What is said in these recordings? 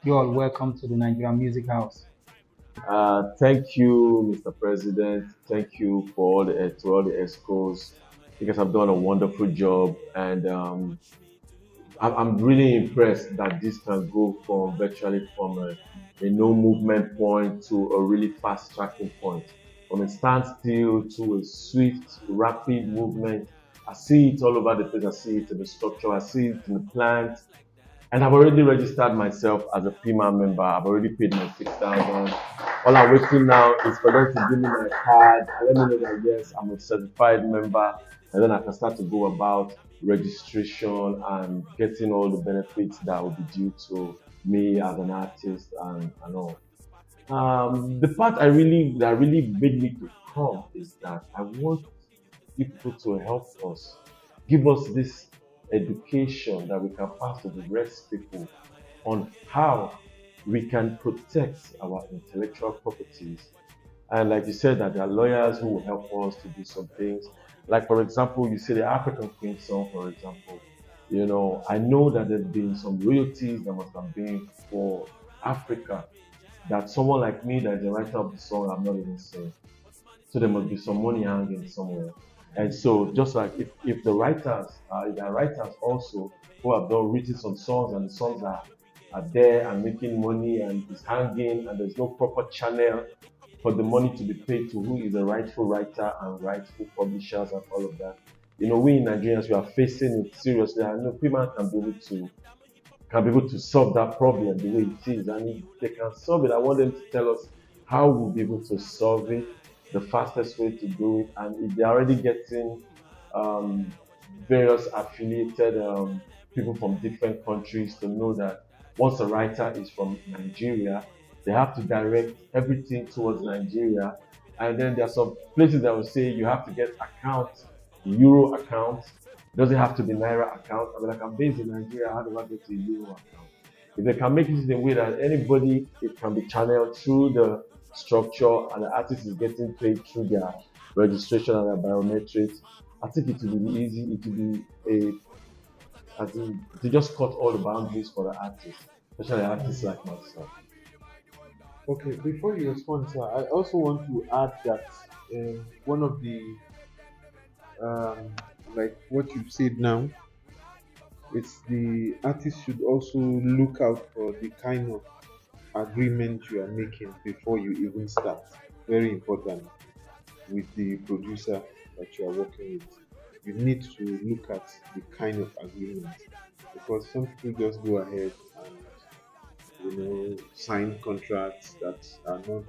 You all welcome to the Nigerian Music House. Thank you, Mr. President. Thank you for all to all the escorts. You guys have done a wonderful job, and I'm really impressed that this can go from virtually from a no movement point to a really fast tracking point, from a standstill to a swift, rapid movement. I see it all over the place. I see it in the structure. I see it in the plant. And I've already registered myself as a PMAN member. I've already paid my 6,000. All I'm waiting now is for them to give me my card and let me know that yes, I'm a certified member. And then I can start to go about registration and getting all the benefits that will be due to me as an artist and all. The part that really made me to come is that I want you people to help us, give us this education that we can pass to the rest people on how we can protect our intellectual properties. And like you said, that there are lawyers who will help us to do some things. Like for example, you say the African Queen song, for example. I know that there's been some royalties that must have been for Africa that someone like me that is the writer of the song I'm not even saying. So there must be some money hanging somewhere. And so just like if the writers, if there are writers also who have done written some songs and the songs are there and making money and is hanging and there's no proper channel for the money to be paid to who is the rightful writer and rightful publishers and all of that. We in Nigerians we are facing it seriously. I know people can be able to solve that problem the way it is. And if they can solve it, I want them to tell us how we'll be able to solve it, the fastest way to do it. And if they're already getting um, various affiliated people from different countries to know that once a writer is from Nigeria, they have to direct everything towards Nigeria. And then there are some places that will say you have to get accounts, Euro accounts. Doesn't have to be Naira account. I mean, like I'm based in Nigeria, how do I get to a Euro account? If they can make it in a way that anybody, it can be channeled through the structure and the artist is getting paid through their registration and their biometrics, I think it will be easy. It will be as in, to just cut all the boundaries for the artists, especially artists like myself. Okay, before you respond, sir, I also want to add that one of the like what you've said now, it's the artist should also look out for the kind of agreement you are making before you even start. Very important with the producer that you are working with. You need to look at the kind of agreement because some people just go ahead and sign contracts that are not.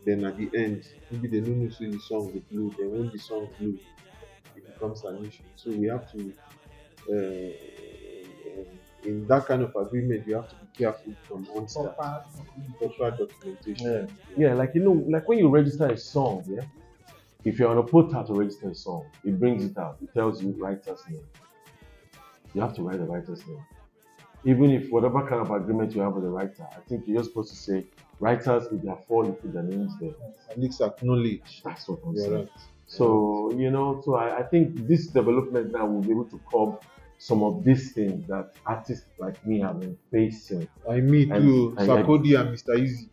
Then at the end, maybe they don't know say the song will blue. Then when the song blue, it becomes an issue. So we have to, in that kind of agreement, you have to be careful from onset. Proper Yeah, documentation. yeah, like like when you register a song, yeah. If you're on a portal to register a song, it brings it out. It tells you writer's name. You have to write the writer's name. Even if whatever kind of agreement you have with the writer, I think you're just supposed to say writers if they are fall, you put their names there. At least acknowledge. That's what I'm You're saying. right. So, I think this development now will be able to curb some of these things that artists like me have been facing. Me And, too. and Sakodi and Mr. Easy.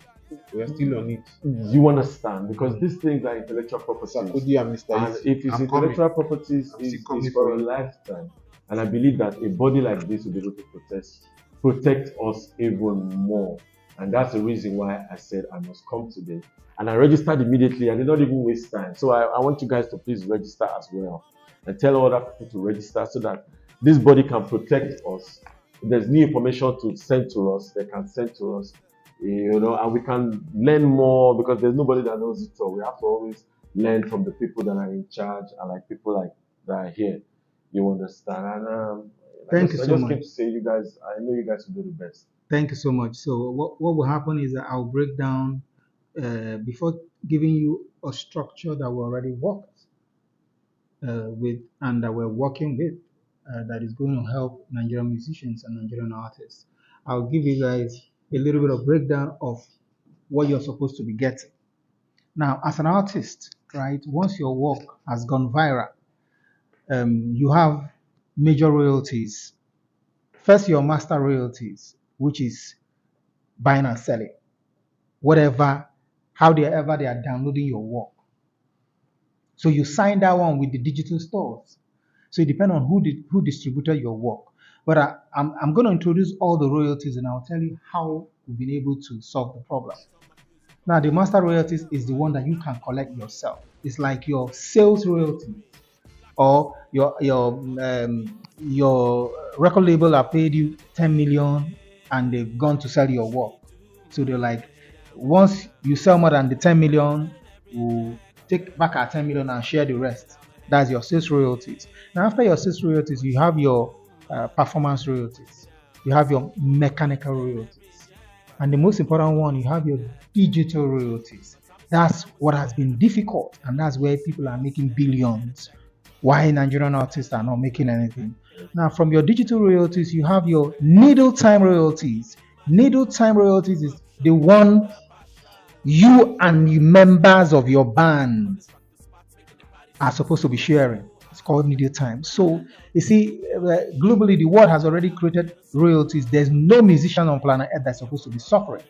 We are still on it. you understand because these things are intellectual properties. Sakodi and Mr. And Easy. if it's I'm coming. intellectual properties, I'm still coming is for for a you. lifetime. And I believe that a body like this will be able to protect us even more. And that's the reason why I said I must come today. And I registered immediately. I did not even waste time. So I want you guys to please register as well and tell other people to register so that this body can protect us. If there's new information to send to us, they can send to us, and we can learn more because there's nobody that knows it all. We have to always learn from the people that are in charge and like people like that are here. You understand? And I Thank you just I so just much. came to say you guys. I know you guys will do the best. Thank you so much. So what will happen is that I'll break down before giving you a structure that we already worked with and that we're working with that is going to help Nigerian musicians and Nigerian artists. I'll give you guys a little bit of breakdown of what you're supposed to be getting. Now, as an artist, right, once your work has gone viral, you have major royalties. First, your master royalties, which is buying and selling, whatever, however they are downloading your work. So you sign that one with the digital stores. So it depends on who distributed your work. But I'm going to introduce all the royalties and I'll tell you how we've been able to solve the problem. Now, the master royalties is the one that you can collect yourself. It's like your sales royalty or your record label have paid you 10 million and they've gone to sell your work. So they're like, once you sell more than the 10 million, we'll take back our 10 million and share the rest. That's your sales royalties. Now, after your sales royalties, you have your performance royalties, you have your mechanical royalties, and the most important one, you have your digital royalties. That's what has been difficult, and that's where people are making billions. Why Nigerian artists are not making anything. Now, from your digital royalties, you have your needle time royalties. Needle time royalties is the one you and the members of your band are supposed to be sharing. It's called needle time. So you see, globally, the world has already created royalties. There's no musician on planet Earth that's supposed to be suffering.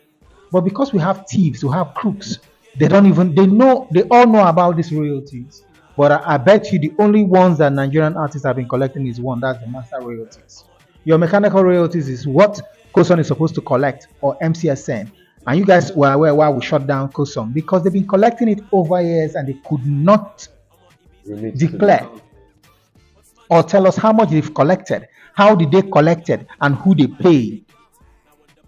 But because we have thieves, we have crooks, they all know about these royalties. But I bet you the only ones that Nigerian artists have been collecting is one, that's the master royalties. Your mechanical royalties is what COSON is supposed to collect, or MCSN. And you guys were aware why we shut down COSON, because they've been collecting it over years and they could not declare or tell us how much they've collected, how did they collect it, and who they paid.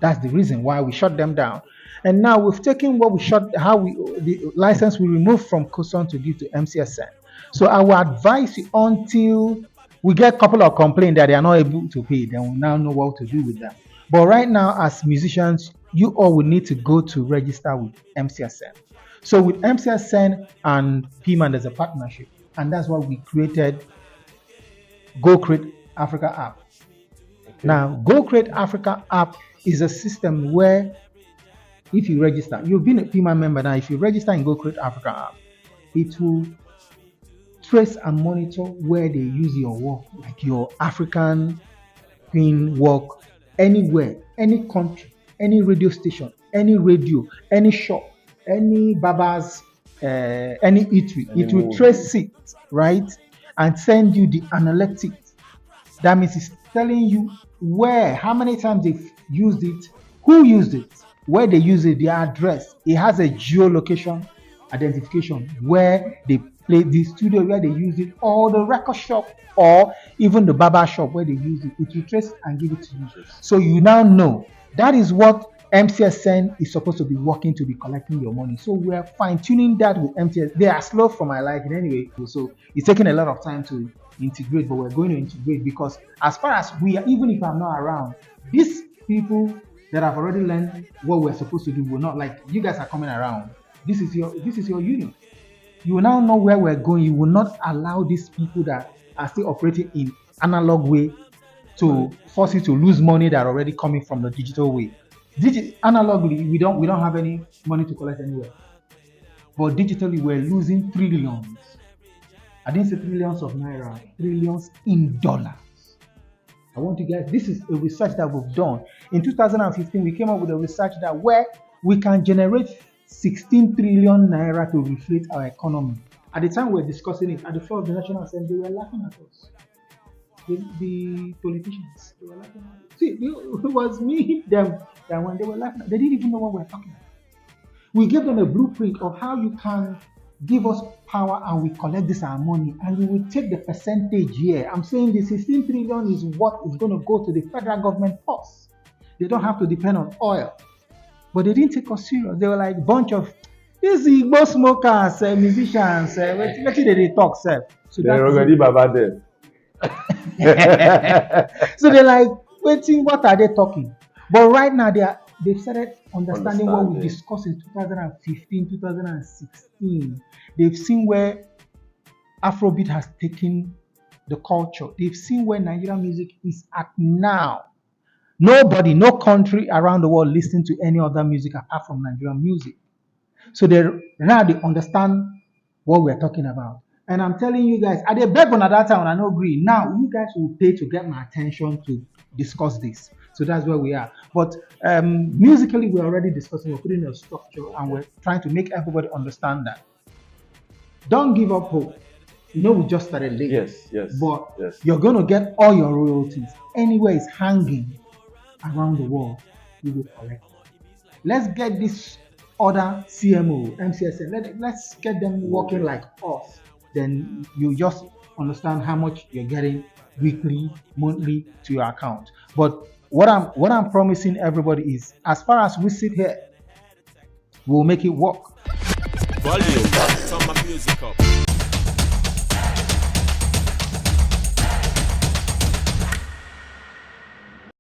That's the reason why we shut them down. And now we've taken what we shut, the license we removed from COSON to give to MCSN. So I will advise you until we get a couple of complaints that they are not able to pay, then we'll now know what to do with them. But right now, as musicians, you all will need to go to register with MCSN. So with MCSN and PMAN, there's a partnership, and that's why we created Go Create Africa app. Okay. Now, Go Create Africa app is a system where if you register, you've been a PMAN member now, if you register in Go Create Africa app, it will trace and monitor where they use your work, like your African Queen work, anywhere, any country, any radio station, any radio, any shop, any babas, any eatery. It will trace it, right? And send you the analytics. That means it's telling you where, how many times they've used it, who used it, where they use it, their address. It has a geolocation identification where they play, the studio where they use it, or the record shop, or even the barber shop where they use it. It will trace and give it to you. So you now know that is what MCSN is supposed to be working to be collecting your money. So we are fine-tuning that with MCSN. They are slow for my life in any way. So it's taking a lot of time to integrate, but we're going to integrate because as far as we are, even if I'm not around, these people that have already learned what we're supposed to do will not, like you guys are coming around. This is your union. You will now know where we're going. You will not allow these people that are still operating in analog way to force you to lose money that are already coming from the digital way. Analogly, we don't have any money to collect anywhere. But digitally, we're losing trillions. I didn't say trillions of naira, trillions in dollars. I want you guys, this is a research that we've done. In 2015, we came up with a research that where we can generate 16 trillion naira to reflate our economy. At the time we were discussing it, at the floor of the National Assembly, they were laughing at us. The politicians, they were laughing at us. See, it was me, them, that when they were laughing, they didn't even know what we were talking about. We gave them a blueprint of how you can give us power and we collect this our money and we will take the percentage here. I'm saying the 16 trillion is what is going to go to the federal government first. They don't have to depend on oil. But they didn't take us serious. They were like a bunch of these Igbo smokers, musicians, what did they talk, sir? So they're already baba there. So they're like, waiting, what are they talking? But right now they've started understanding what we discussed in 2015, 2016. They've seen where Afrobeat has taken the culture. They've seen where Nigerian music is at now. Nobody, no country around the world listening to any other music apart from Nigerian music. So now they understand what we're talking about. And I'm telling you guys, I did beg on at that time and I no agree. Now you guys will pay to get my attention to discuss this. So that's where we are. But musically, we're already discussing, we're putting a structure and we're trying to make everybody understand that. Don't give up hope. You know, we just started late, Yes, yes, but yes. you're going to get all your royalties. Anywhere it's hanging around the world, you will collect. Let's get this other CMO, MCSN, let's get them working Moving. like us. Then you just understand how much you're getting weekly, monthly to your account. But what I'm promising everybody is, as far as we sit here, we'll make it work. Volume, turn my music up.